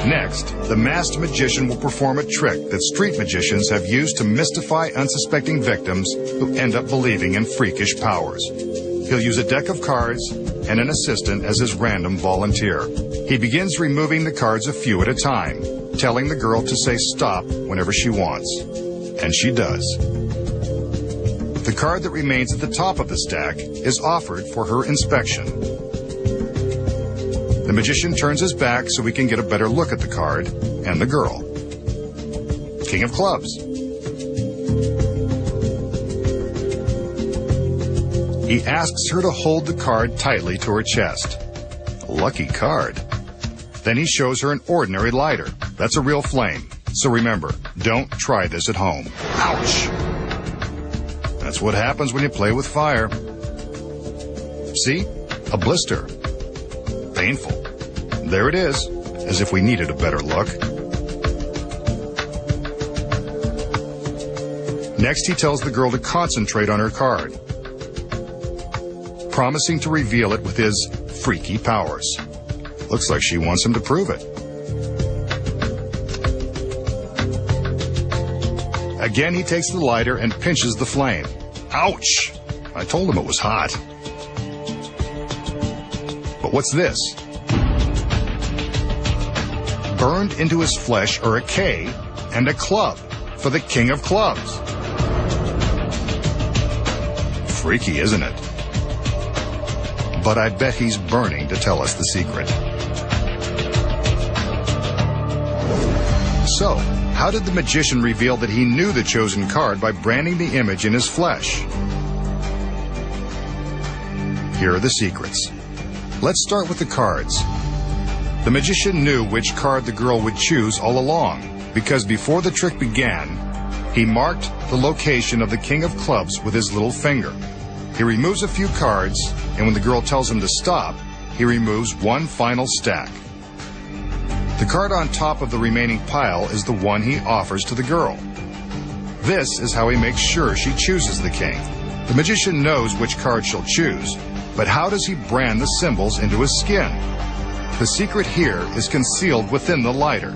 Next, the masked magician will perform a trick that street magicians have used to mystify unsuspecting victims who end up believing in freakish powers. He'll use a deck of cards and an assistant as his random volunteer. He begins removing the cards a few at a time, telling the girl to say stop whenever she wants. And she does. The card that remains at the top of the stack is offered for her inspection. The magician turns his back so we can get a better look at the card and the girl. King of Clubs. He asks her to hold the card tightly to her chest. Lucky card. Then he shows her an ordinary lighter. That's a real flame. So remember, don't try this at home. Ouch! That's what happens when you play with fire. See? A blister. Painful. There it is, as if we needed a better look. Next, he tells the girl to concentrate on her card, promising to reveal it with his freaky powers. Looks like she wants him to prove it. Again, he takes the lighter and pinches the flame. Ouch! I told him it was hot. But what's this? Burned into his flesh are a K and a club for the King of Clubs. Freaky, isn't it? But I bet he's burning to tell us the secret. So, how did the magician reveal that he knew the chosen card by branding the image in his flesh? Here are the secrets. Let's start with the cards. The magician knew which card the girl would choose all along, because before the trick began, he marked the location of the King of Clubs with his little finger. He removes a few cards, and when the girl tells him to stop, he removes one final stack. The card on top of the remaining pile is the one he offers to the girl. This is how he makes sure she chooses the king. The magician knows which card she'll choose, but how does he brand the symbols into his skin? The secret here is concealed within the lighter.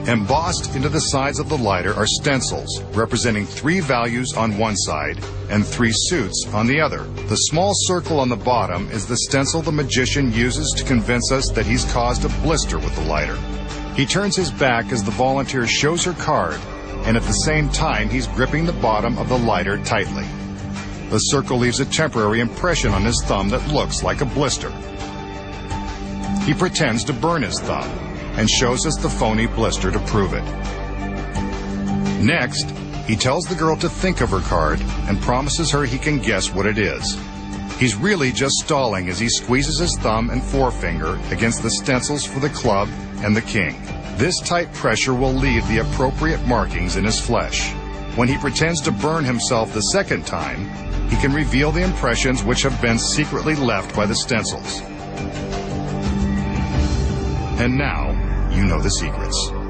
Embossed into the sides of the lighter are stencils representing 3 values on one side and 3 suits on the other. The small circle on the bottom is the stencil the magician uses to convince us that he's caused a blister with the lighter. He turns his back as the volunteer shows her card, and at the same time he's gripping the bottom of the lighter tightly. The circle leaves a temporary impression on his thumb that looks like a blister. He pretends to burn his thumb and shows us the phony blister to prove it. Next, he tells the girl to think of her card and promises her he can guess what it is. He's really just stalling as he squeezes his thumb and forefinger against the stencils for the club and the king. This tight pressure will leave the appropriate markings in his flesh. When he pretends to burn himself the second time, he can reveal the impressions which have been secretly left by the stencils. And now, you know the secrets.